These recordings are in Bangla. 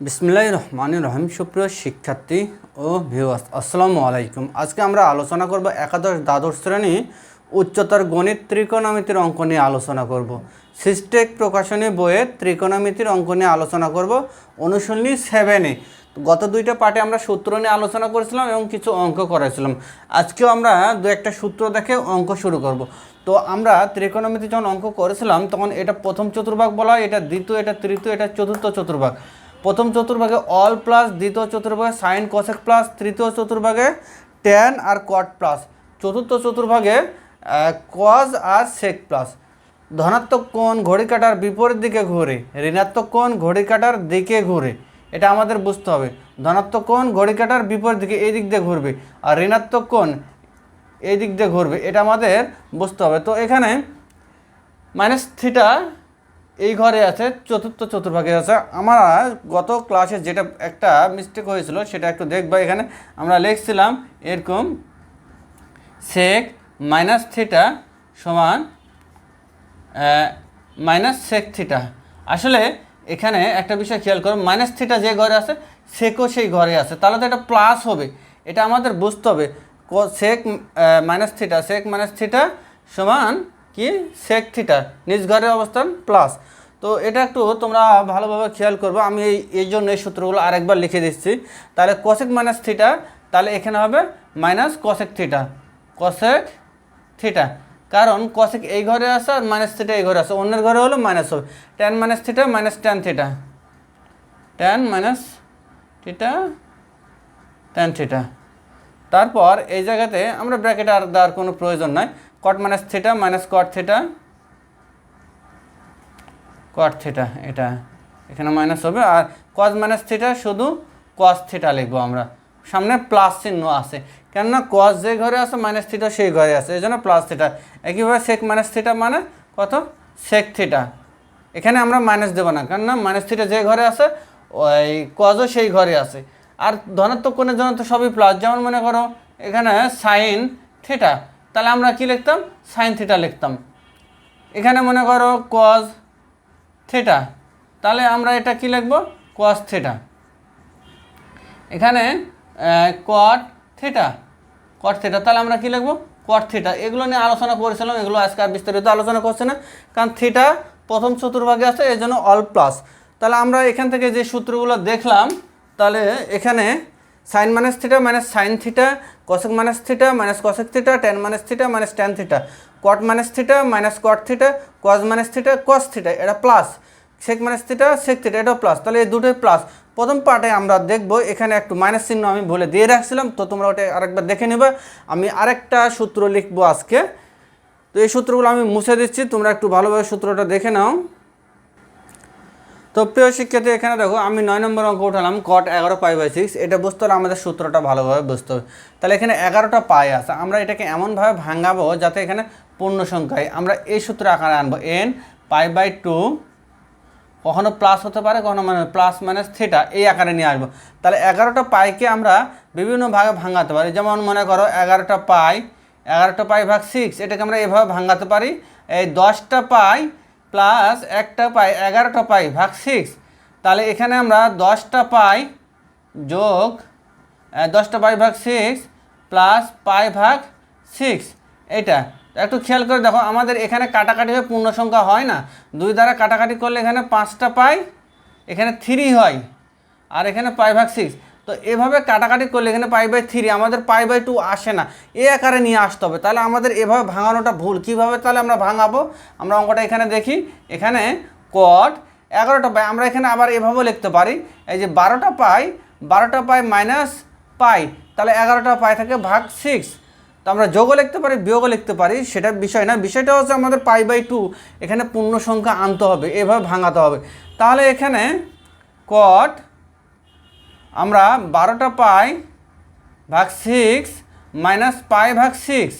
বিসমিল্লাহির রহমানির রহিম। সুপ্রিয় শিক্ষার্থী ও ভিউয়ার্স, আসসালামু আলাইকুম। আজকে আমরা আলোচনা করব একাদশ দ্বাদশ শ্রেণী উচ্চতর গণিত ত্রিকোণমিতির অঙ্ক নিয়ে আলোচনা করব। সিস্টেক প্রকাশনী বইয়ের ত্রিকোণমিতির অঙ্ক নিয়ে আলোচনা করব অনুশীলনী 7-এ। গত দুইটা পার্টে আমরা সূত্র নিয়ে আলোচনা করেছিলাম এবং কিছু অঙ্ক করেছিলাম। আজকেও আমরা দু একটা সূত্র দেখে অঙ্ক শুরু করব। তো আমরা ত্রিকোণমিতি যখন অঙ্ক করেছিলাম তখন এটা প্রথম চতুর্ভাগ বলা হয়, এটা দ্বিতীয়, এটা তৃতীয়, এটা চতুর্থ চতুর্ভাগ। প্রথম চতুর্ভাগে অল প্লাস, দ্বিতীয় চতুর্ভাগে সাইন কোসেক প্লাস, তৃতীয় চতুর্ভাগে ট্যান আর কট প্লাস, চতুর্থ চতুর্ভাগে কজ আর সেক প্লাস। ধনাত্মক কোণ ঘড়ি কাঁটার বিপরীত দিকে ঘুরে, ঋণাত্মক কোণ ঘড়ি কাঁটার দিকে ঘুরে, এটা আমাদের বুঝতে হবে। ধনাত্মক কোণ ঘড়ি কাঁটার বিপরীত দিকে এই দিক দিয়ে ঘুরবে, আর ঋণাত্মক কোণ এই দিক দিয়ে ঘুরবে, এটা আমাদের বুঝতে হবে। তো এখানে মাইনাস থিটা এই ঘরে আছে, চতুর্থ চতুর্ভাগে আছে। আমরা গত ক্লাসে যেটা একটা মিস্টেক হয়েছিল সেটা একটু দেখবা। এখানে আমরা লিখছিলাম এরকম সেক মাইনাস থিটা সমান মাইনাস সেক থিটা। আসলে এখানে একটা বিষয় খেয়াল করো, মাইনাস থিটা যে ঘরে আছে সেকও সেই ঘরে আছে, তাহলে তো এটা প্লাস হবে, এটা আমাদের বুঝতে হবে। Sec minus theta, sec minus theta সমান কি সেক থিটা, নিজ ঘরের অবস্থান প্লাস। তো এটা একটু তোমরা ভালোভাবে খেয়াল করবো। আমি এই জন্য এই সূত্রগুলো আরেকবার লিখে দিচ্ছি। তাহলে কোসেক মাইনাস থিটা, তাহলে এখানে হবে minus cosec theta, cosec theta, কারণ কোসেক এই ঘরে আছে আর মাইনাস থিটা এই ঘরে আছে, অন্যের ঘরে হলো মাইনাস হবে। Tan minus theta minus tan theta, tan minus theta tan theta. তারপর এই জায়গাতে আমরা ব্র্যাকেট আর দেওয়ার কোনো প্রয়োজন নাই। কট minus theta minus cot theta, কট থিটা, এটা এখানে মাইনাস হবে। আর কজ মাইনাস থিটা শুধু কস থিটা লিখবো আমরা, সামনে প্লাস চিহ্ন আছে, কেননা কস যে ঘরে আছে মাইনাস থিটা সেই ঘরে আছে, এই জন্য প্লাস থিটা। একইভাবে সেক মাইনাস থিটা মানে কত সেক থিটা, এখানে আমরা মাইনাস দেবো না, কেননা মাইনাস থিটা যে ঘরে আছে ওই কজও সেই ঘরে আছে। আর ধনাত্মক কোণের জন্য তো সবই প্লাস, যেমন মনে করো এখানে সাইন থিটা, তাহলে আমরা কি লিখতাম সাইন থিটা লিখতাম। এখানে মনে করো কজ থিটা, তাহলে আমরা এটা কি লিখব কস থিটা। এখানে কট থিটা, কট থিটা, তাহলে আমরা কি লিখব কট থিটা। এগুলো নিয়ে আলোচনা করেছিলাম, এগুলো আজকে আর বিস্তারিত আলোচনা করছে না, কারণ থিটা প্রথম চতুর্ভাগে আছে এই জন্য অল প্লাস। তাহলে আমরা এখান থেকে যে সূত্রগুলো দেখলাম, তাহলে এখানে sine minus theta minus sine theta, cosec minus theta minus cosec theta, tan minus theta minus tan theta, cot minus theta minus cot theta, cos minus theta cos theta, এটা plus. Sec minus theta sec theta, এটাও প্লাস, তাহলে এই দুটোই প্লাস। প্রথম পার্টে আমরা দেখব এখানে একটু মাইনাস চিহ্ন আমি বলে দিয়ে রাখছিলাম, তো তোমরা ওটা আরেকবার দেখে নেবে। আমি আরেকটা সূত্র লিখবো আজকে, তো এই সূত্রগুলো আমি মুছে দিচ্ছি, তোমরা একটু ভালোভাবে সূত্রটা দেখে নাও। তো প্রিয় শিক্ষার্থী, এখানে দেখো আমি 9 নম্বর অঙ্ক উঠালাম কট 11 পাই বাই 6। এটা বুঝতে হলে আমাদের সূত্রটা ভালোভাবে বুঝতে হবে। তাহলে এখানে 11টা পাই আছে, আমরা এটাকে এমনভাবে ভাঙাবো যাতে এখানে পূর্ণ সংখ্যায় আমরা এই সূত্র আকারে আনবো, এন পাই বাই 2, কখনো প্লাস হতে পারে কখনো মানে প্লাস মাইনাস থিটা, এই আকারে নিয়ে আসবো। তাহলে 11টা পাইকে আমরা বিভিন্ন ভাগে ভাঙাতে পারি, যেমন মনে করো 11টা পাই ভাগ 6, এটাকে আমরা এভাবে ভাঙাতে পারি। এই 10টা পাই প্লাস 1টা পাই, 11টা পাই ভাগ 6, তাহলে এখানে আমরা 10টা পাই যোগ 10টা পাই ভাগ 6 প্লাস পাই ভাগ 6, এটা একটু খেয়াল করে দেখো। আমাদের এখানে কাটাকাটি হয়ে পূর্ণ সংখ্যা হয় না, 2 দ্বারা কাটাকাটি করলে এখানে 5টা পাই, এখানে 3 হয়, আর এখানে পাই ভাগ 6। তো এভাবে কাটাকাটি করলে এখানে পাই বাই 3, আমাদের পাই বাই 2 আসে না, এ আকারে নিয়ে আসতে হবে। তাহলে আমাদের এভাবে ভাঙানোটা ভুল। কীভাবে তাহলে আমরা ভাঙাবো, আমরা অঙ্কটা এখানে দেখি। এখানে কট 11টা পাই, আমরা এখানে আবার এভাবেও লিখতে পারি, এই যে 12টা পাই মাইনাস পাই, তাহলে 11টা পাই থাকে ভাগ 6। তো আমরা যোগও লিখতে পারি বিয়োগও লিখতে পারি, সেটা বিষয় না। বিষয়টা হচ্ছে আমাদের পাই বাই 2 এখানে পূর্ণ সংখ্যা আনতে হবে, এভাবে ভাঙাতে হবে। তাহলে এখানে কট আমরা 12টা পাই ভাগ 6 মাইনাস পাই ভাগ 6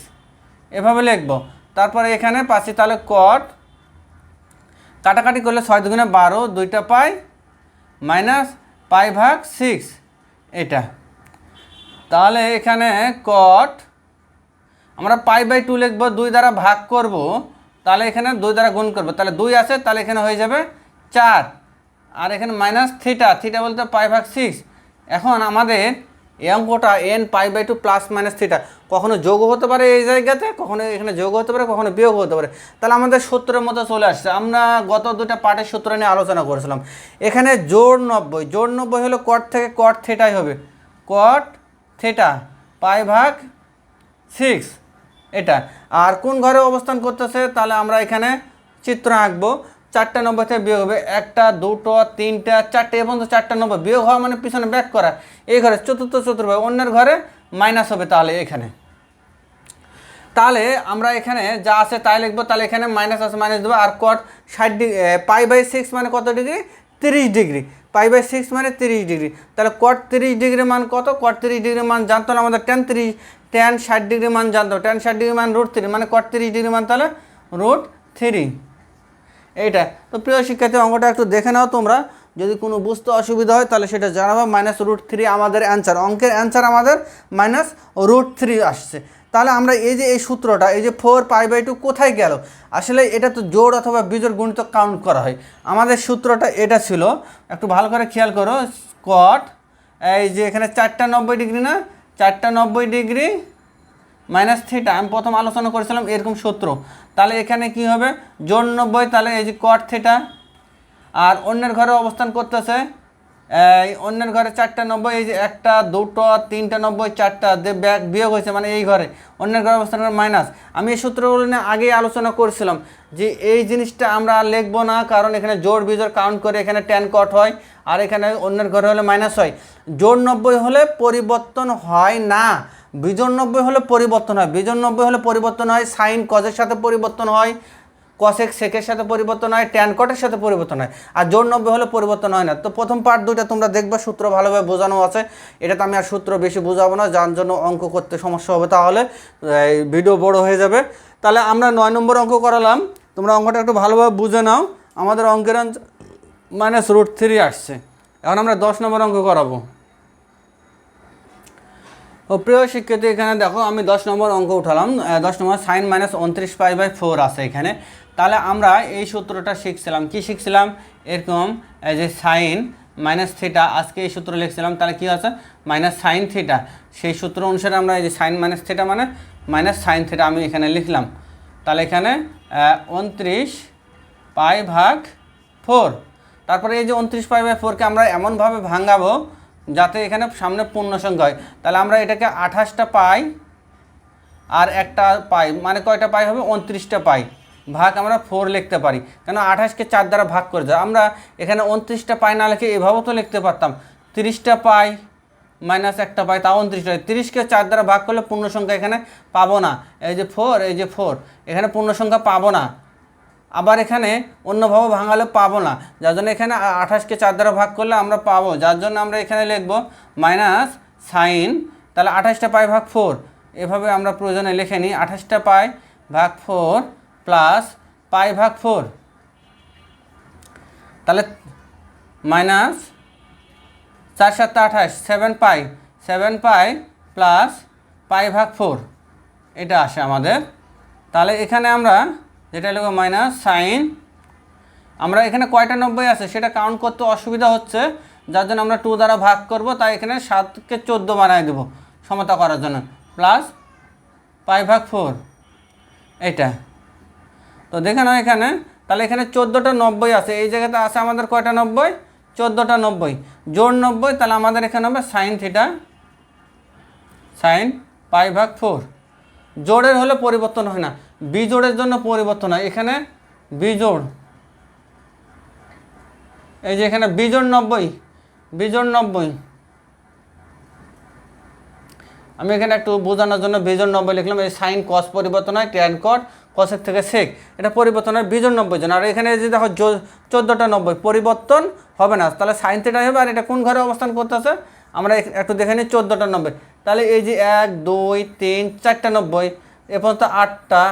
এভাবে লিখব। তারপরে এখানে পাচ্ছি তাহলে কট, কাটাকাটি করলে 6 দুগুণে 12, 2টা পাই মাইনাস পাই ভাগ 6, এটা। তাহলে এখানে কট আমরা পাই বাই 2 লিখবো, 2 দ্বারা ভাগ করব, তাহলে এখানে 2 দ্বারা গুণ করব, তাহলে 2 আছে, তাহলে এখানে হয়ে যাবে 4। আর এখানে মাইনাস থিটা, থিটা বলতে π/6। এখন আমাদের এই অঙ্কটা n π/2 প্লাস মাইনাস থিটা কখনো যোগ হতে পারে এই জায়গাতে, কখনো এখানে যোগ হতে পারে, কখনো বিয়োগ হতে পারে। তাহলে আমাদের সূত্রের মতো চলে আসছে। আমরা গত দুটা পার্টের সূত্র নিয়ে আলোচনা করেছিলাম। এখানে জোড় 90, জোড় 90 হলো কট থেকে কট থিটাই হবে, কট থিটা π/6 এটা। আর কোন ঘরে অবস্থান করতেছে, তাহলে আমরা এখানে চিত্র আঁকবো। 4টা 90 থেকে বিয়োগ হবে 1টা 2টো 3টা 4টে, এবং 4টা 90 বিয়োগ হওয়া মানে পিছনে ব্যাক করা। এই ঘরে চতুর্থ চতুর্ভাগ, অন্যের ঘরে মাইনাস হবে। তাহলে এখানে তাহলে আমরা এখানে যা আছে তাই লিখবো। তাহলে এখানে মাইনাস আছে, মাইনাস দেবো। আর কট 60 π/6 মানে কত ডিগ্রি, 30 ডিগ্রি। π/6 মানে 30 ডিগ্রি। তাহলে কট 30 ডিগ্রি মান কত, কট 30 ডিগ্রি মান জানতো না আমাদের, tan 60 ডিগ্রি মান জানতো। tan 60 ডিগ্রি মান √3 মানে কট 30 ডিগ্রি মান তাহলে √3 এইটা। তো প্রিয় শিক্ষার্থী, অঙ্কটা একটু দেখে নাও তোমরা, যদি কোনো বুঝতে অসুবিধা হয় তাহলে সেটা জানাবো। -√3 আমাদের অ্যান্সার, অঙ্কের অ্যান্সার আমাদের -√3 আসছে। তাহলে আমরা এই যে এই সূত্রটা, এই যে 4π/2 কোথায় গেল, আসলে এটা তো জোড় অথবা বিজোড় গুণিত কাউন্ট করা হয়। আমাদের সূত্রটা এটা ছিল, একটু ভালো করে খেয়াল করো। কট এই যে এখানে 4টা 90 ডিগ্রি না, 4টা 90 ডিগ্রি মাইনাস থিটা, আমি প্রথম আলোচনা করেছিলাম এরকম সূত্র। তাহলে এখানে কি হবে, জোড় 90, তাহলে এই যে কট থিটা। আর অন্যের ঘরে অবস্থান করতেছে, এই অন্যের ঘরে 4টা 90, এই যে 1টা 2টো 3টা 90, 4টা ব্যাক বিয়োগ হয়েছে মানে এই ঘরে অন্যের ঘরে অবস্থান করে মাইনাস। আমি এই সূত্রগুলো নিয়ে আগেই আলোচনা করেছিলাম যে এই জিনিসটা আমরা লিখবো না, কারণ এখানে জোড় বিজোড় কাউন্ট করে এখানে ট্যান কট হয়, আর এখানে অন্যের ঘরে হলে মাইনাস হয়। জোড় 90 হলে পরিবর্তন হয় না, বিজোড় 90 হলে পরিবর্তন হয়। বিজোড় 90 হলে পরিবর্তন হয়, সাইন কজের সাথে পরিবর্তন হয়, কসেক সেকের সাথে পরিবর্তন হয়, ট্যান কটের সাথে পরিবর্তন হয়। আর জোড় 90 হলে পরিবর্তন হয় না। তো প্রথম পার্ট দুইটা তোমরা দেখবে, সূত্র ভালোভাবে বোঝানো আছে। এটাতে আমি আর সূত্র বেশি বোঝাবো না, যার জন্য অঙ্ক করতে সমস্যা হবে, তাহলে ভিডিও বড় হয়ে যাবে। তাহলে আমরা 9 নম্বর অঙ্ক করালাম, তোমরা অঙ্কটা একটু ভালোভাবে বুঝে নাও। আমাদের অঙ্কের -√3 আসছে। এখন আমরা 10 নম্বর অঙ্ক করাবো। ও প্রিয় শিক্ষার্থী, এখানে দেখো আমি 10 নম্বর অঙ্ক উঠালাম। 10 নম্বর sin -29π/4 আছে এখানে। তাহলে আমরা এই সূত্রটা শিখছিলাম, কি শিখছিলাম, এরকম এই যে সাইন মাইনাস থিটা, আজকে এই সূত্র লিখছিলাম। তাহলে কি আছে, মাইনাস সাইন থিটা, সেই সূত্র অনুসারে আমরা এই যে সাইন মাইনাস থিটা মানে মাইনাস সাইন থিটা আমি এখানে লিখলাম। তাহলে এখানে 29π/4, তারপরে এই যে 29π/4কে আমরা এমনভাবে ভাঙাবো যাতে এখানে সামনে পূর্ণ সংখ্যা হয়। তাহলে আমরা এটাকে 28টা পাই আর একটা পাই, মানে কয়টা পাই হবে, 29টা পাই, ভাগ আমরা 4 লিখতে পারি, কেন 28কে 4 দ্বারা ভাগ করে দেয়। আমরা এখানে 29টা পাই না লিখে এভাবেও তো লিখতে পারতাম, 30টা পাই মাইনাস একটা পাই, তাও 29টা। 30কে 4 দ্বারা ভাগ করলে পূর্ণ সংখ্যা এখানে পাবো না। এই যে 4, এই যে 4, এখানে পূর্ণ সংখ্যা পাবো না। আবার এখানে অন্যভাবে ভাঙালে পাবো না, যার জন্য এখানে 28কে 4 দ্বারা ভাগ করলে আমরা পাবো, যার জন্য আমরা এখানে লিখবো মাইনাস সাইন, তাহলে 28টা পাই ভাগ 4, এভাবে আমরা প্রয়োজনে লিখে নিই। 28টা পাই ভাগ 4 প্লাস পাই ভাগ 4, তাহলে মাইনাস 4 7 28, 7 পাই প্লাস পাই ভাগ 4, এটা আসে আমাদের। তাহলে এখানে আমরা যেটা লিখবো মাইনাস সাইন, আমরা এখানে কয়টা 90 আছে সেটা কাউন্ট করতে অসুবিধা হচ্ছে, যার জন্য আমরা 2 দ্বারা ভাগ করব, তাই এখানে 7কে 14 বানাই দেবো সমতা করার জন্য, প্লাস পাই ভাগ 4 এইটা। তো দেখে নাও এখানে, তাহলে এখানে 14টা 90 আছে, এই জায়গাতে আছে আমাদের কয়টা 90, 14টা 90, জোড় 90, তাহলে আমাদের এখানে হবে সাইন থিটা, সাইন পাই ভাগ 4। জোড়ের হলে পরিবর্তন হয় না, বিজোড়ের জন্য পরিবর্তন হয়। এখানে বিজোড়, এই যে এখানে বিজোড় 90, বিজোড় 90, আমি এখানে একটু বোঝানোর জন্য বিজোড় 90 লিখলাম। এই সাইন কস পরিবর্তন হয়, ট্যান কট কসের থেকে সেক, এটা পরিবর্তন হয় বিজোড় 90 জন। আর এখানে যে দেখো 14টা 90 পরিবর্তন হবে না, তাহলে সাইন থিটা হবে। আর এটা কোন ঘরে অবস্থান করতেছে আমরা একটু দেখে নিই, 14টা 90। তাহলে এই যে 1 2 3 4টা 90, এ পর্যন্ত 8টা,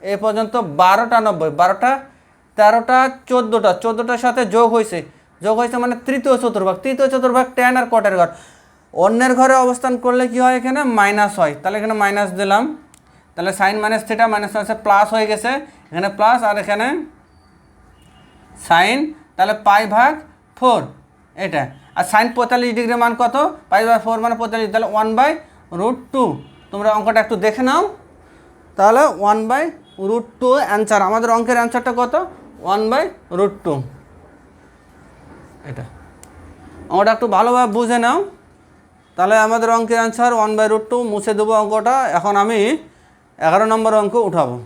এ পর্যন্ত 12টা 90, 12টা 13টা 14টা, 14টার সাথে যোগ হয়েছে মানে তৃতীয় চতুর্ভাগ ট্যান আর কটের ঘর। অন্যের ঘরে অবস্থান করলে কি হয়, এখানে মাইনাস হয়, তাহলে এখানে মাইনাস দিলাম। তাহলে সাইন মাইনাস থিটা মাইনাস আছে প্লাস হয়ে গেছে, এখানে প্লাস, আর এখানে সাইন, তাহলে পাই ভাগ 4 এটা। আর সাইন 45° মান কত, π/4 মানে 45, তাহলে 1/√2। তোমরা অঙ্কটা একটু দেখে নাও। তাহলে 1/√2 অ্যান্সার। আমাদের অঙ্কের অ্যান্সারটা কত, 1/√2। এটা অঙ্কটা একটু ভালোভাবে বুঝে নাও। তাহলে আমাদের অঙ্কের অ্যান্সার 1/√2। মুছে দেবো অঙ্কটা। এখন আমি 11 নম্বর অঙ্ক উঠাবো।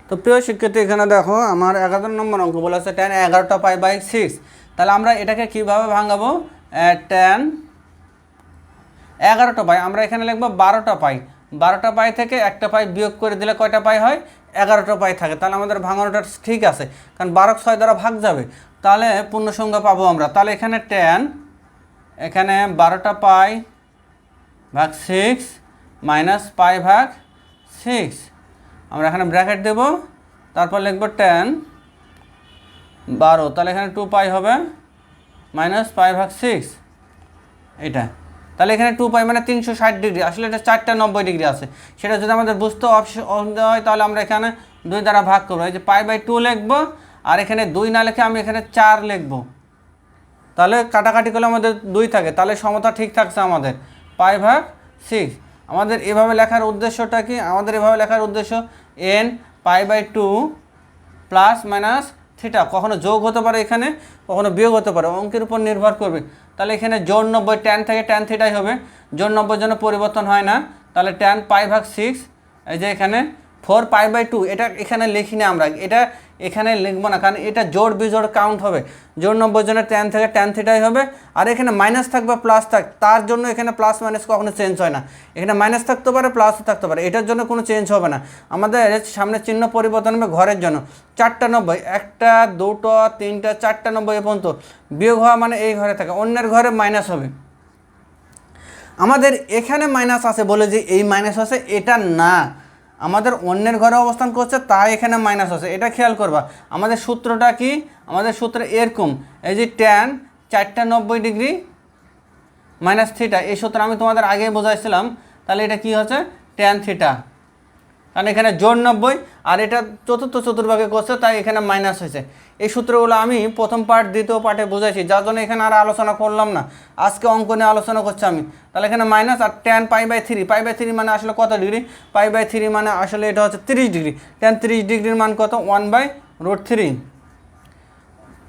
তো প্রিয় শিক্ষার্থী, এখানে দেখো আমার 11 নম্বর অঙ্ক বলেছে tan 11টা π/6। তাহলে আমরা এটাকে কীভাবে ভাঙাবো, tan 11টা পাই, আমরা এখানে লিখবো 12টা পাই। 12টা পাই থেকে একটা পাই বিয়োগ করে দিলে কয়টা পাই হয়, 11টা পাই থাকে। তাহলে আমাদের ভাঙানোটা ঠিক আছে, কারণ 12 6 দ্বারা ভাগ যাবে, তাহলে পূর্ণ সংখ্যা পাবো আমরা। তাহলে এখানে tan, এখানে 12টা পাই ভাগ 6 মাইনাস π/6, আমরা এখানে ব্র্যাকেট দেব, তারপর লিখবো tan 12, তাহলে এখানে 2 পাই হবে মাইনাস π/6 এটা। তাহলে এখানে 2 পাই মানে 360°, আসলে এটা 4টা 90° আছে। সেটা যদি আমাদের বুঝতে অসুবিধা হয় তাহলে আমরা এখানে 2 দ্বারা ভাগ করবো, এই যে π/2 লিখবো, আর এখানে 2 না লিখে আমি এখানে 4 লিখবো। তাহলে কাটাকাটি করলে আমাদের 2 থাকে, তাহলে সমতা ঠিক থাকছে আমাদের π/6। আমাদের এভাবে লেখার উদ্দেশ্যটা কি, আমাদের এভাবে লেখার উদ্দেশ্য n π/2 প্লাস মাইনাস থিটা, কখনো যোগ হতে পারে এখানে, কখনো বিয়োগ হতে পারে, অঙ্কের উপর নির্ভর করবে। তাহলে এখানে জোড় 90, tan থেকে tan থিটাই হবে, জোড় 90 জন্য পরিবর্তন হয় না। তাহলে tan π/6, এই যে এখানে 4 π/2, এটা এখানে লিখি না আমরা, এটা এখানে লিখবো না, কারণ এটা জোড় বিজোড় কাউন্ট হবে। জোড় 90 জনের tan থেকে tan থিটাই হবে, আর এখানে মাইনাস থাকবে প্লাস থাক, তার জন্য এখানে প্লাস মাইনাস কখনো চেঞ্জ হয় না। এখানে মাইনাস থাকতে পারে, প্লাসও থাকতে পারে, এটার জন্য কোনো চেঞ্জ হবে না। আমাদের সামনে চিহ্ন পরিবর্তন হবে ঘরের জন্য। 4টা 90, 1টা 2টা 3টা 4টা 90 এ পর্যন্ত বিয়োগ হওয়া মানে এই ঘরে থাকে, অন্যের ঘরে মাইনাস হবে। আমাদের এখানে মাইনাস আছে বলে যে এই মাইনাস আছে এটা না, আমাদের অন্যের ঘরে অবস্থান করছে তাই এখানে মাইনাস আছে, এটা খেয়াল করবা। আমাদের সূত্রটা কি, আমাদের সূত্র এরকম, এই যে tan 4টা 90° মাইনাস থিটা, এই সূত্র আমি তোমাদের আগেই বোঝাইছিলাম। তাহলে এটা কি হচ্ছে, tan থিটা, কারণ এখানে জোড় 90 আর এটা চতুর্থ চতুর্ভাগে করছে তাই এখানে মাইনাস হয়েছে। এই সূত্রগুলো আমি প্রথম পার্ট দ্বিতীয় পার্টে বুঝাইছি, যার জন্য এখানে আর আলোচনা করলাম না, আজকে অঙ্ক নিয়ে আলোচনা করছি আমি। তাহলে এখানে মাইনাস, আর tan π/3, π/3 মানে আসলে কত ডিগ্রি, π/3 মানে আসলে এটা হচ্ছে 30°, tan 30°-র মান কত, 1/√3।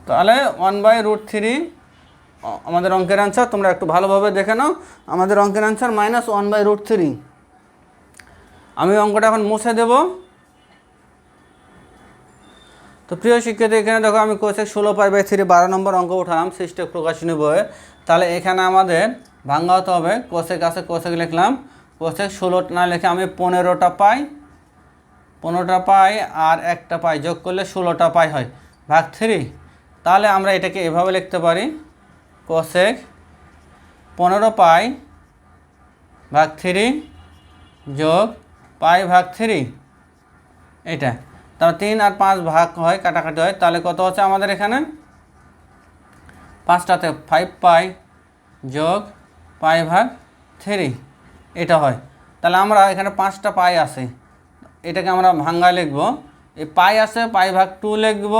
তাহলে 1/√3 আমাদের অঙ্কের অ্যান্সার। তোমরা একটু ভালোভাবে দেখে নাও, আমাদের অঙ্কের অ্যান্সার -1/√3। আমি অঙ্কটা এখন মুছে দেব। তো প্রিয় শিক্ষার্থী, এখানে দেখো আমি কোসেক 16 π/3 12 নম্বর অঙ্ক উঠালাম সৃষ্টি প্রকাশনী বইয়ে। তাহলে এখানে আমাদের ভাঙা হতে হবে, কোসেক আছে কোসেক লিখলাম, কোসেক 16 না লিখে আমি 15টা পাই, 15টা পাই আর একটা পাই যোগ করলে 16টা পাই হয় ভাগ 3। তাহলে আমরা এটাকে এভাবে লিখতে পারি, কোসেক 15 পাই ভাগ 3 যোগ π/3 এটা। তাহলে 3 আর 5 ভাগ হয়, কাটাকাটি হয়, তাহলে কত হচ্ছে আমাদের এখানে 5টাতে 5 পাই যোগ π/3 এটা হয়। তাহলে আমরা এখানে 5টা পাই আছে, এটাকে আমরা ভাঙ্গা লিখব, এই পাই আছে π/2 লিখব,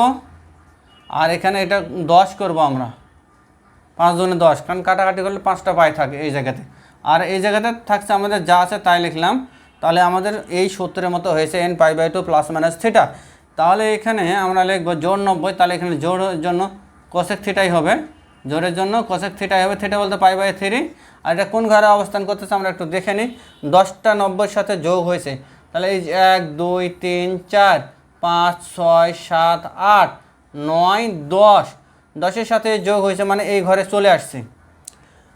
আর এখানে এটা 10 করব আমরা, 5 দুগুণে 10, কারণ কাটাকাটি করলে 5টা পাই থাকে এই জায়গাতে, আর এই জায়গাতে থাকছে আমাদের যা আছে তাই লিখলাম। তাহলে আমাদের এই সূত্রের মতো হয়েছে n π/2 প্লাস মাইনাস থিটা। তাহলে এখানে আমরা লিখব জোড় 90, তাহলে এখানে জোড়ের জন্য কোসেক থিটাই হবে, জোড়ের জন্য কোসেক থিটাই হবে, থিটা বলতে π/3। আর এটা কোন ঘরে অবস্থান করতেছে আমরা একটু দেখে নিই, 10টা 90-এর সাথে যোগ হয়েছে, তাহলে এই 1 2 3 4 5 6 7 8 9 10, 10-এর সাথে যোগ হয়েছে মানে এই ঘরে চলে আসছে।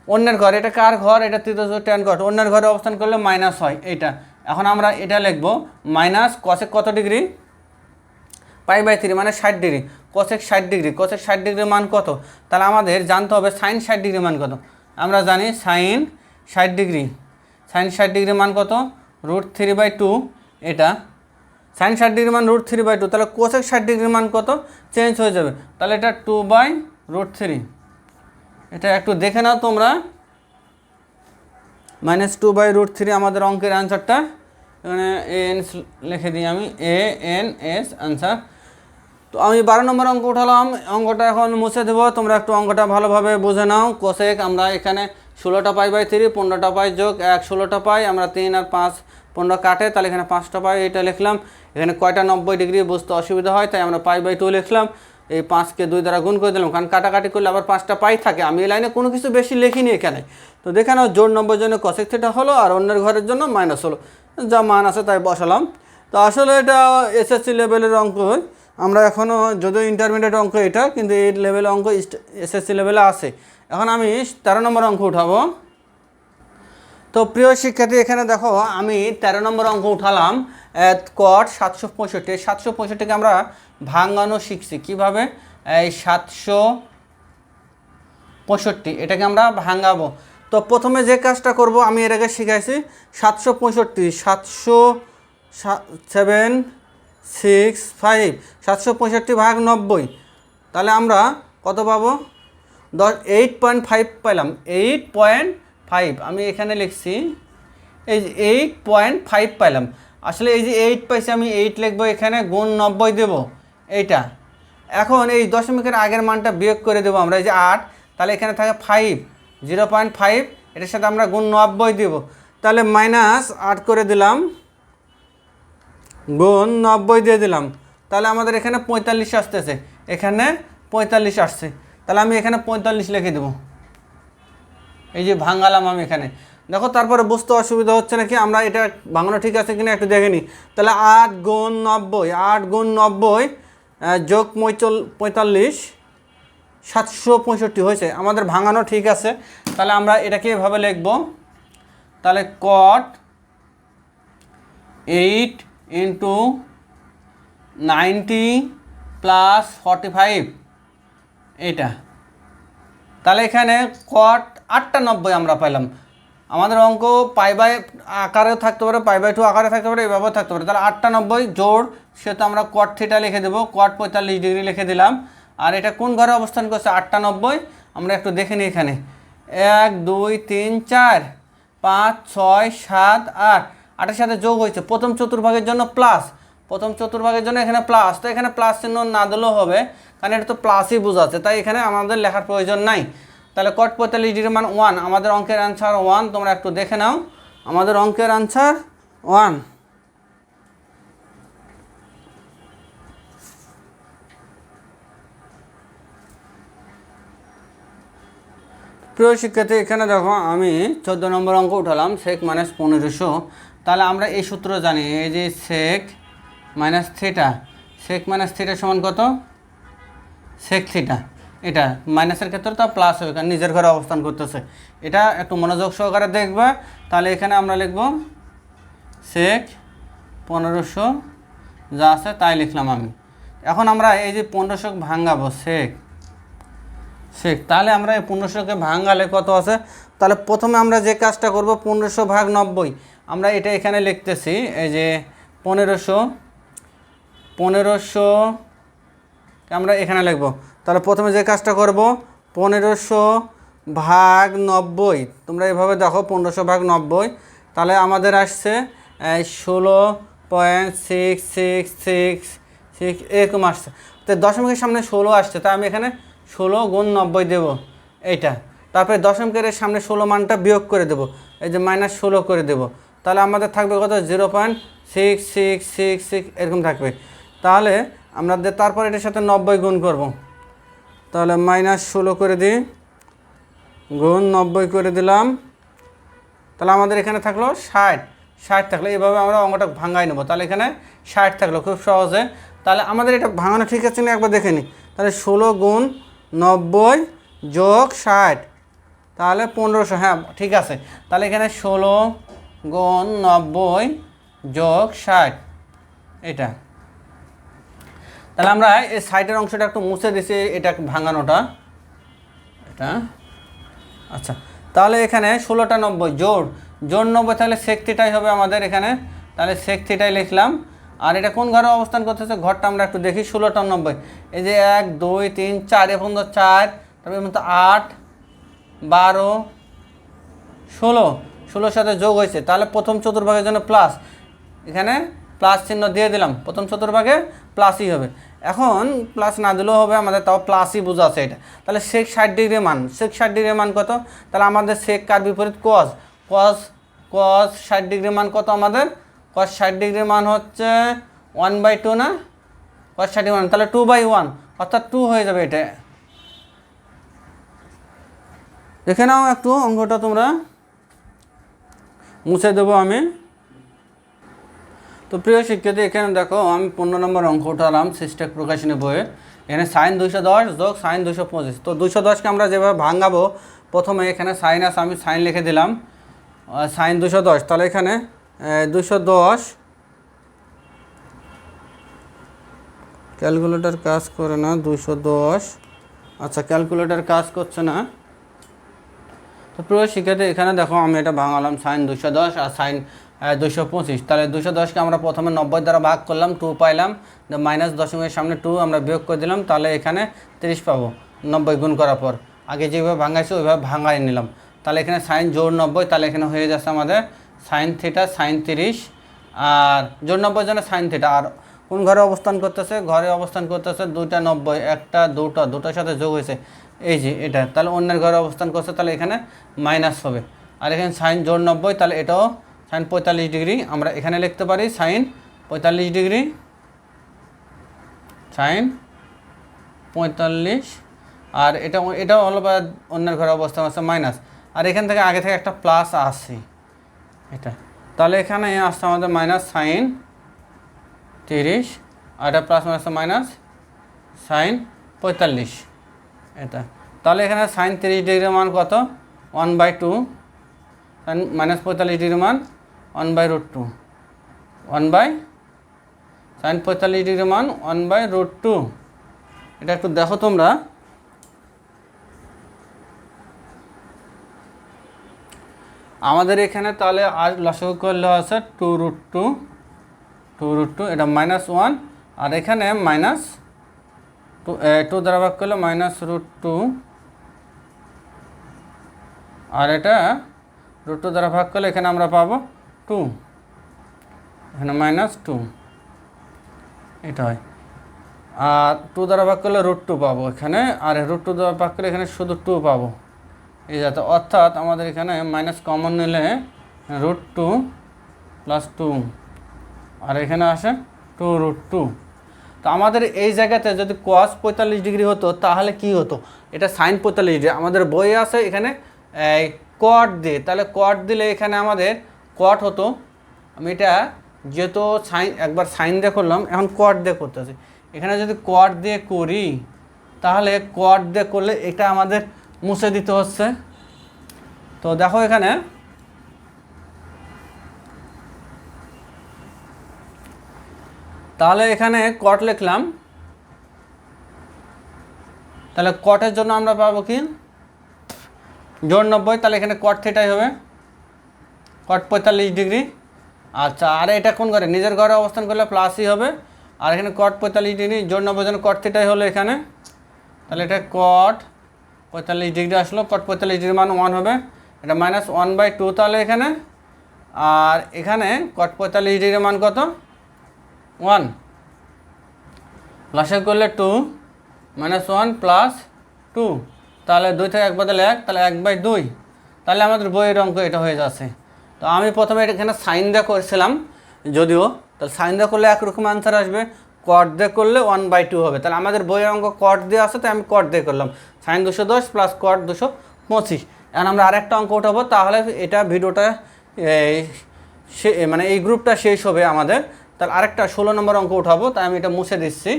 অন্যের ঘর, এটা কার ঘর, এটা তৃতীয় tan ঘর, অন্যের ঘরে অবস্থান করলে মাইনাস হয় এইটা। এখন আমরা এটা লিখব মাইনাস কোসেক কত ডিগ্রি, π/3 মানে 60°, কোসেক 60°, কোসেক 60°-র মান কত, তাহলে আমাদের জানতে হবে সাইন 60°-র মান কত। আমরা জানি সাইন 60°, সাইন 60°-র মান কত, √3/2 এটা, সাইন 60°-র মান √3/2, তাহলে কোসেক 60°-র মান কত চেঞ্জ হয়ে যাবে, তাহলে এটা 2/√3। এটা একটু দেখে নাও তোমরা, -2/√3 আমাদের অঙ্কের অ্যান্সারটা। এখানে an লিখে দিই আমি, ANS অ্যান্সার। তো আমি 12 নম্বর অঙ্ক উঠালাম, অঙ্কটা এখন মুছে দেবো, তোমরা একটু অঙ্কটা ভালোভাবে বুঝে নাও। কোসেক আমরা এখানে 16টা পাই বাই 3, 15টা পাই যোগ 1, 16টা পাই, আমরা 3 আর 5 15 কাটে, তাহলে এখানে 5টা পাই, এটা লিখলাম। এখানে কয়টা 90 ডিগ্রি বুঝতে অসুবিধা হয়, তাই আমরা পাই বাই 2 লিখলাম। এই 5কে 2 দ্বারা গুণ করে দিলাম, কারণ কাটাকাটি করলে আবার 5টা পাই থাকে। আমি এই লাইনে কোনো কিছু বেশি লিখিনি এখানে। তো দেখে নাও, জোড় 90 জন্য কোসেক থিটা হলো, আর অন্যের ঘরের জন্য মাইনাস হলো, যা মান আছে তাই বসালাম। তো আসলে এটা এসএসসি লেভেলের অঙ্ক, আমরা এখনও যদিও ইন্টারমিডিয়েট অঙ্ক এটা, কিন্তু এই লেভেলের অঙ্ক এসএসসি লেভেলে আছে। এখন আমি 13 নম্বর অঙ্ক উঠাবো। তো প্রিয় শিক্ষার্থী, এখানে দেখো আমি 13 নম্বর অঙ্ক উঠালাম। কট 765, 765কে আমরা ভাঙানো শিখছি কীভাবে। এই 765 এটাকে আমরা ভাঙাবো। তো প্রথমে যে কাজটা করব আমি এর আগে শিখাইছি, 765 765 765 ভাগ 90, তাহলে আমরা কত পাবো? 8.5 পাইলাম। 8.5 আমি এখানে লিখছি, এই যে 8.5 পাইলাম। আসলে এই যে 8 পাইছি, আমি 8 লিখবো এখানে, গুণ 90 দেবো এইটা। এখন এই দশমিকের আগের মানটা বিয়োগ করে দেবো আমরা, এই যে 8, তাহলে এখানে থাকে 5, 0.5, এটার সাথে আমরা গুণ 90 দেবো, তাহলে -8 করে দিলাম, গুণ 90 দিয়ে দিলাম, তাহলে আমাদের এখানে 45 আসতেছে, এখানে 45 আসছে, তাহলে আমি এখানে 45 লিখে দেবো। এই যে ভাঙালাম আমি এখানে, দেখো তারপরে বুঝতে অসুবিধা হচ্ছে নাকি, আমরা এটা ভাঙানো ঠিক আছে কিনা একটু দেখে নিই। তাহলে 8 গুণ 90, 8 গুণ 90 যোগ 45, 765 হয়েছে, আমাদের ভাঙানো ঠিক আছে। তাহলে আমরা এটাকে এভাবে লিখব, তাহলে কট 8 ইন্টু 90 প্লাস 45 এইটা। তাহলে এখানে কট 8টা 90 আমরা পাইলাম। আমাদের অঙ্ক পাই বাই আকারেও থাকতে পারে, পাই বাই 2 আকারে থাকতে পারে, এভাবেও থাকতে পারে। তাহলে 8টা 90 জোড়, সেটা আমরা কট থিটা লিখে দেবো, কট 45 ডিগ্রি লিখে দিলাম। আর এটা কোন ঘরে অবস্থান করছে? 8টা 90, আমরা একটু দেখে নিই এখানে, 1 2 3 4 5 6 7 8, 8এর সাথে যোগ হয়েছে, প্রথম চতুর্ভাগের জন্য প্লাস, প্রথম চতুর্ভাগের জন্য এখানে প্লাস, তো এখানে প্লাস চিহ্ন না দিলেও হবে, কারণ এটা তো প্লাসই বোঝাচ্ছে, তাই এখানে আমাদের লেখার প্রয়োজন নাই। তাহলে কট 45 ডিগ্রি মান 1, আমাদের অঙ্কের অ্যান্সার 1, তোমরা একটু দেখে নাও, আমাদের অঙ্কের অ্যান্সার 1। প্রিয় শিক্ষার্থী, এখানে দেখো আমি 14 নম্বর অঙ্ক উঠালাম, সেক মাইনাস 1500। তাহলে আমরা এই সূত্র জানি, এই যে sec minus theta, sec minus theta সমান কত? Sec theta. এটা মাইনাসের ক্ষেত্রে তো প্লাস হবে, কারণ নিজের ঘরে অবস্থান করতেছে। এটা একটু মনোযোগ সহকারে দেখবে। তাহলে এখানে আমরা লিখব সেক 1500, যা আছে তাই লিখলাম আমি। এখন আমরা এই যে 1500 ভাঙাবো, সেক, তাহলে আমরা এই 1500কে ভাঙালে কত আছে? তাহলে প্রথমে আমরা যে কাজটা করব, 1500 ভাগ 90, আমরা এটা এখানে লিখতেছি, এই যে 1500 আমরা এখানে লিখব। তাহলে প্রথমে যে কাজটা করব, 1500 ভাগ 90, তোমরা এভাবে দেখো, 1500 ভাগ 90, তাহলে আমাদের আসছে 16.666 এরকম আসছে। তো দশমিকের সামনে 16 আসছে, তাই আমি এখানে 16 গুণ 90 দেবো এইটা। তারপরে দশমিকের সামনে 16 মানটা বিয়োগ করে দেবো, এই যে -16 করে দেবো, তাহলে আমাদের থাকবে কত? 0.6666 এরকম থাকবে। তাহলে আমাদের তারপর এটার সাথে 90 গুণ করব, তাহলে -16 করে দিই, গুণ 90 করে দিলাম, তাহলে আমাদের এখানে থাকলো 60 থাকলো। এইভাবে আমরা অঙ্কটা ভাঙাই নেবো। তাহলে এখানে 60 থাকলো, খুব সহজে। তাহলে আমাদের এটা ভাঙানো ঠিক আছে না একবার দেখে নিই। তাহলে 16 গুণ 90 যোগ 60, তাহলে 1500, হ্যাঁ ঠিক আছে। তাহলে এখানে 16 গুণ 90 যোগ 60 এটা। তাহলে আমরা এই সাইডের অংশটা একটু মুছে দিছি, এটা ভাঙানোটা এটা। আচ্ছা, তাহলে এখানে 16টা 90 জোড় 90, তাহলে সেক থিটাই হবে আমাদের এখানে। তাহলে সেক থিটাই লিখলাম। আর এটা কোন ঘরে অবস্থান করতেছে? ঘরটা আমরা একটু দেখি, 16টা 90, এই যে 1 2 3 4, এ পর্যন্ত 4, তারপরে মতো 8 12 16 সাথে যোগ হয়েছে, তাহলে প্রথম চতুর্ভাগের জন্য প্লাস, এখানে প্লাস চিহ্ন দিয়ে দিলাম, প্রথম চতুর্ভাগে প্লাসই হবে। এখন প্লাস না দিলেও হবে, আমাদের তাও প্লাসই বোঝা আছে এটা। তাহলে সেক 60 ডিগ্রি মান, সেক 60 ডিগ্রি মান কত? তাহলে আমাদের সেক কার বিপরীত কস, কস কস 60 ডিগ্রি মান কত আমাদের? কস 60 ডিগ্রি মান হচ্ছে 1/2 না? কস 60 মান তাহলে 2/1, অর্থাৎ 2 হয়ে যাবে এটা। দেখে নাও একটু অঙ্কটা, তোমরা মুছে দেবো আমি। তো প্রিয় শিক্ষার্থী, এখানে দেখো আমি 15 নম্বর অঙ্ক উঠালাম সিস্টেক প্রকাশনী বইয়ে। এখানে সাইন 210 যোগ সাইন 225। তো 210কে আমরা যেভাবে ভাঙাবো, প্রথমে এখানে সাইন আছে, আমি সাইন লিখে দিলাম সাইন 210। তাহলে এখানে 210, ক্যালকুলেটর কাজ করে না, 210, আচ্ছা ক্যালকুলেটর কাজ করছে না। তো প্রিয় শিক্ষার্থী, এখানে দেখো আমি এটা ভাঙালাম সাইন 210 আর সাইন 225। তাহলে 210কে আমরা প্রথমে 90 দ্বারা ভাগ করলাম, 2 পাইলাম, মাইনাস দশমিকের সামনে 2 আমরা বিয়োগ করে দিলাম, তাহলে এখানে 30 পাবো 90 গুণ করার পর। আগে যেভাবে ভাঙাইছি ওইভাবে ভাঙাই নিলাম। তাহলে এখানে সাইন জোর 90, তাহলে এখানে হয়ে যাচ্ছে আমাদের সাইন থিটা সাইন 30, আর জোর 90 জন্য সাইন থিটা। আর কোন ঘরে অবস্থান করতেছে? ঘরে অবস্থান করতেছে 2টা 90, একটা দুটার সাথে যোগ হয়েছে এই যে এটা, তাহলে অন্যের ঘরে অবস্থান করছে, তাহলে এখানে মাইনাস হবে। আর এখানে সাইন জোর 90, তাহলে এটাও সাইন 45 ডিগ্রি। আমরা এখানে লিখতে পারি সাইন 45 ডিগ্রি, সাইন 45। আর এটাও হলো অন্যের ঘরে অবস্থান আছে মাইনাস, আর এখান থেকে আগে থেকে একটা প্লাস আসছে এটা, তাহলে এখানে আসছে আমাদের মাইনাস সাইন 30, আর এটা প্লাস মাইনাস সাইন 45 এটা। তাহলে এখানে সাইন 30 ডিগ্রির মান কত? 1/2, সাইন মাইনাস 45 ডিগ্রির মান 1/√2, সাইন 45 ডিগ্রির মান 1/√2। এটা একটু দেখো তোমরা। আমাদের এখানে তাহলে আর লসাগু করলে আছে 2√2, এটা -1, আর এখানে -2 দ্বারা ভাগ করলে -√2, আর এটা √2 দ্বারা ভাগ করলে এখানে আমরা পাবো 2, এখানে -2 এটা হয়। আর 2 দ্বারা ভাগ করলে √2 পাবো এখানে, আর √2 দ্বারা ভাগ করলে এখানে শুধু 2 পাবো এই যাতে, অর্থাৎ আমাদের এখানে মাইনাস কমন নিলে √2 + 2, আর এখানে আসে 2√2। তো আমাদের এই জায়গাতে যদি cos 45 ডিগ্রি হতো তাহলে কি হতো? এটা সাইন 45 ডিগ্রি, আমাদের বইয়ে আছে এখানে কট দিয়ে, তাহলে কট দিলে এখানে আমাদের কট হতো। আমি এটা যেহেতু একবার সাইন দিয়ে করলাম, এখন কট দিয়ে করতেছি। এখানে যদি কট দিয়ে করি তাহলে কট দিয়ে করলে এটা আমাদের মুছে দিতে হচ্ছে। তো দেখো এখানে তাহলে এখানে কট লিখলাম, তাহলে কটের জন্য আমরা পাবো কি? জোর 90, তাহলে এখানে কট থিটাই হবে, কট 45 ডিগ্রি। আচ্ছা, আর এটা কোন ঘরে? নিজের ঘরে অবস্থান করলে প্লাসই হবে, আর এখানে কট 45 ডিগ্রি, জোর 90 জন্য কট থিটাই হলো এখানে, তাহলে এটা কট 45 ডিগ্রি আসলো, কট 45 ডিগ্রি মান 1 হবে, এটা -1/2 তাহলে এখানে, আর এখানে কট 45 ডিগ্রি মান কত? 1, লসাগু করলে 2, -1 + 2, তাহলে 2 থেকে 1 বদলে 1, তাহলে 1/2। তাহলে আমাদের বইয়ের অঙ্ক এটা হয়ে যাচ্ছে। তো আমি প্রথমে এখানে সাইন দিয়ে করেছিলাম যদিও, তাহলে সাইন দিয়ে করলে একরকম আনসার আসবে, কট দিয়ে করলে 1/2 হবে। তাহলে আমাদের বইয়ের অঙ্ক কট দিয়ে আসে, তাই আমি কট দিয়ে করলাম, সাইন 210 + কট 225। এখন আমরা আরেকটা অঙ্ক উঠাবো, তাহলে এটা ভিডিওটা মানে এই গ্রুপটা শেষ হবে আমাদের। তাহলে আরেকটা 16 নম্বর অঙ্ক উঠাবো, তাই আমি এটা মুছে দিচ্ছি।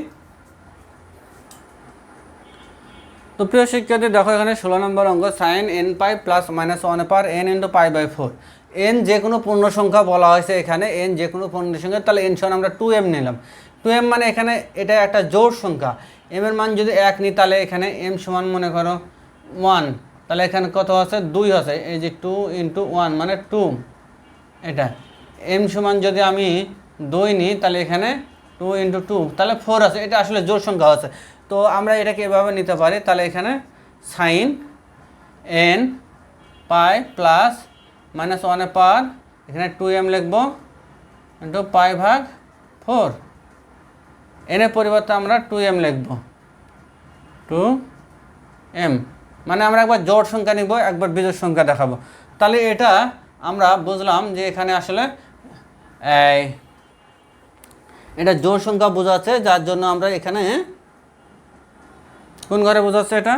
তো প্রিয় শিক্ষার্থী দেখো এখানে 16 নম্বর অঙ্ক, সাইন nπ + -1/n × π/4। n যে কোনো পূর্ণ সংখ্যা বলা হয়েছে এখানে, n যে কোনো পূর্ণ সংখ্যা, তাহলে n সমান আমরা 2m নিলাম। 2m মানে এখানে এটা একটা জোড় সংখ্যা, m এর মান যদি 1 নিই তাহলে এখানে m সমান মনে করো 1, তাহলে এখানে কত আছে? 2 আছে, এই যে 2 × 1 মানে 2, এটা m সমান যদি আমি 2 নিই তাহলে এখানে 2 × 2 তাহলে 4 আছে, এটা আসলে জোড় সংখ্যা আছে। তো আমরা এটাকে এভাবে নিতে পারি, তাহলে এখানে সাইন nπ + -1/, এখানে 2m লিখব, × π/4, এন এর পরিবর্তে আমরা 2m লিখব, 2m, মানে আমরা একবার জোড় সংখ্যা নিব, একবার বিজোড় সংখ্যা দেখাবো। তাহলে এটা আমরা বুঝলাম যে এখানে আসলে এটা জোড় সংখ্যা বোঝাচ্ছে, যার জন্য আমরা এখানে কোন ঘরে বোঝাচ্ছে এটা,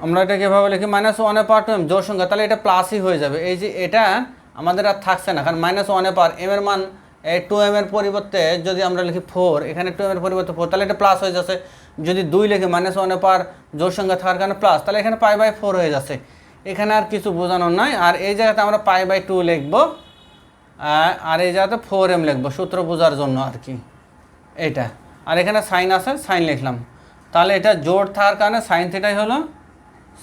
আমরা এটা কীভাবে লিখি, -1 পাওয়ার 2m জোড় সংখ্যা, তাহলে এটা প্লাসই হয়ে যাবে। এই যে এটা আমাদের আর থাকছে না, কারণ -1 পাওয়ার m এর মান 2m এর পরিবর্তে যদি আমরা লিখি 4, এখানে 2m এর পরিবর্তে 4, তাহলে এটা প্লাস হয়ে যাচ্ছে। যদি 2 লিখি -1 পাওয়ার জোড় সংখ্যা থাকার কারণে প্লাস, তাহলে এখানে π/4 হয়ে যাচ্ছে। এখানে আর কিছু বোঝানোর নয়। আর এই জায়গাতে আমরা π/2 লিখবো, আর এই জায়গাতে 4m লিখবো সূত্র বোঝার জন্য আর কি এইটা। আর এখানে সাইন আছে, সাইন লিখলাম। তাহলে এটা জোড় থাকার কারণে সাইন থিটাই হলো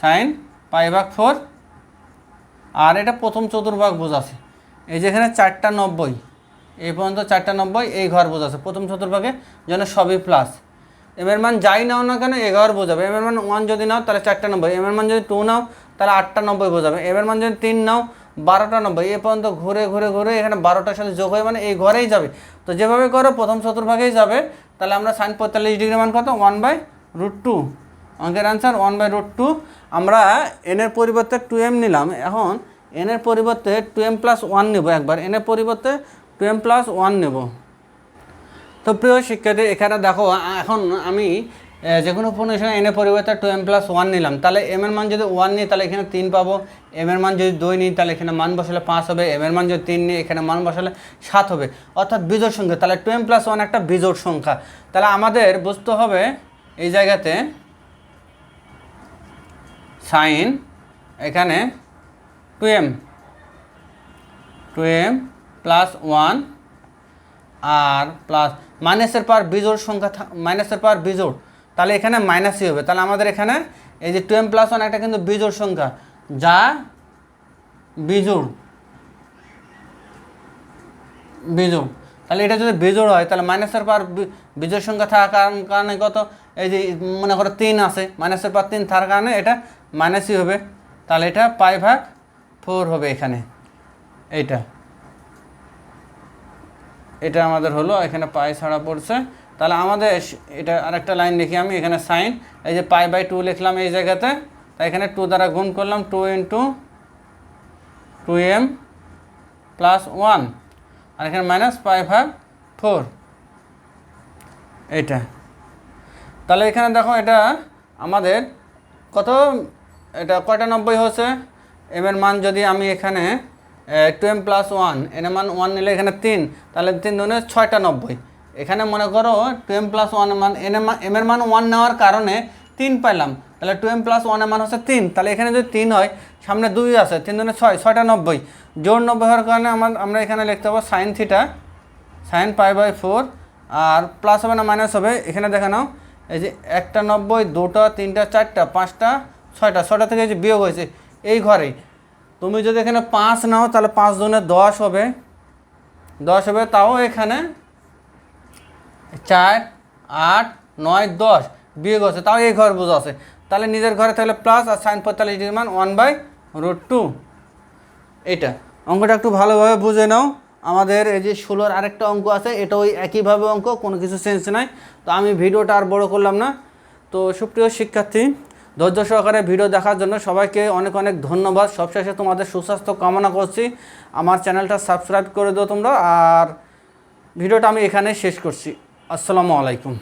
সাইন π/4। আর এটা প্রথম চতুর্ভাগ বোঝাচ্ছে। এই যে এখানে 4টা 90, এই পর্যন্ত 4টা 90 এই ঘর বোঝাচ্ছে প্রথম চতুর্ভাগে, যেন সবই প্লাস। এম এর মান যাই নাও না কেন এই ঘর বোঝাবে। এম এর মান 1 যদি নাও তাহলে 4টা 90, এম এর মান যদি 2 নাও তাহলে 8টা 90 বোঝাবে, এম এর মান যদি 3 নাও 12টা 90, এই পর্যন্ত ঘুরে ঘুরে ঘুরে এখানে 12টার সাথে যোগ হয়ে মানে এই ঘরেই যাবে। তো যেভাবে করো প্রথম চতুর্ভাগেই যাবে। তাহলে আমরা সাইন 45 ডিগ্রি মান কত, 1/√2। অঙ্কের অ্যান্সার 1/√2। আমরা এন এর পরিবর্তে 2m নিলাম, এখন এন এর পরিবর্তে 2m + 1 নেব একবার, এন এর পরিবর্তে 2m + 1 নেব। তো প্রিয় শিক্ষার্থী, এখানে দেখো এখন আমি যে কোনো পূর্ণসংখ্যা এন এর পরিবর্তে 2m + 1 নিলাম, তাহলে m এর মান যদি 1 নিই তাহলে এখানে 3 পাবো, m এর মান যদি 2 নিই তাহলে এখানে মান বসালে 5 হবে, m এর মান যদি 3 নিই এখানে মান বসালে 7 হবে, অর্থাৎ বিজোড় সংখ্যা। তাহলে 2m + 1 একটা বিজোড় সংখ্যা। তাহলে আমাদের বুঝতে হবে এই জায়গাতে সাইন এখানে 2m + 1 আর প্লাস মাইনাসের পাওয়ার বিজোড় সংখ্যা, মাইনাসের পাওয়ার বিজোড়, তাহলে এখানে মাইনাসই হবে। তাহলে আমাদের এখানে এই যে 2m + 1 একটা কিন্তু বিজোড় সংখ্যা, যা বিজোড়, তাহলে এটা যদি বিজোড় হয় তাহলে মাইনাসের পাওয়ার বিজোড় সংখ্যা থাকার কারণে কত, এই যে মনে করো 3 আছে, মাইনাসের পাওয়ার 3 থাকার কারণে এটা মাইনাসই হবে। তাহলে এটা π/4 হবে এখানে। এটা আমাদের হলো, এখানে পাই ছাড়া পড়ছে। তাহলে আমাদের এটা আরেকটা লাইন লিখি আমি, এখানে সাইন এই যে π/2 লিখলাম এই জায়গাতে, তাই এখানে 2 দ্বারা গুণ করলাম, 2 × 2m + 1, আর এখানে -π/4 এইটা। তাহলে এখানে দেখো এটা আমাদের কত, এটা কয়টা 90 হচ্ছে, এম এর মান যদি আমি এখানে 2m + 1, এন এর মান 1 নিলে এখানে 3, তাহলে 3 দুনে 6টা 90। এখানে মনে করো 2m + 1 এর মান, এম এর মান 1 নেওয়ার কারণে 3 পাইলাম, তাহলে 2m + 1 এর মান হচ্ছে 3। তাহলে এখানে যদি 3 হয়, সামনে 2 আছে, 3 দুনে 6, 6টা 90, জোড় 90 হওয়ার কারণে আমরা এখানে লিখতে পাবো সাইন থিটা সাইন π/4, আর প্লাস হবে না মাইনাস হবে। এখানে দেখে নাও এই যে 1টা 90, 2টা 3টা 4টা 5টা 6টা থেকে যে বিয়োগ হয়েছে এই ঘরেই। তুমি যদি এখানে 5 নাও তাহলে 5 দুনে 10 হবে, তাও এখানে 4 8 9 10 বিয়োগ আছে, তাও এই ঘর বোঝা আছে। তাহলে নিজের ঘরে থাকলে প্লাস, আর সাইন 45 ডিগ্রি মান 1/√2। এটা অঙ্কটা একটু ভালোভাবে বুঝে নাও। আমাদের এই যে 16-র আরেকটা অঙ্ক আছে, এটা ওই একইভাবে অঙ্ক, কোনো কিছু চেঞ্জ নাই। তো আমি ভিডিওটা আর বড় করলাম না। তো সুপ্রিয় শিক্ষার্থী, ধৈর্য সহকারে ভিডিও দেখার জন্য সবাইকে অনেক অনেক ধন্যবাদ। সবশেষে তোমাদের সুস্বাস্থ্য কামনা করছি। আমার চ্যানেলটা সাবস্ক্রাইব করে দিও তোমরা। আর ভিডিওটা আমি এখানে শেষ করছি। আসসালামু আলাইকুম।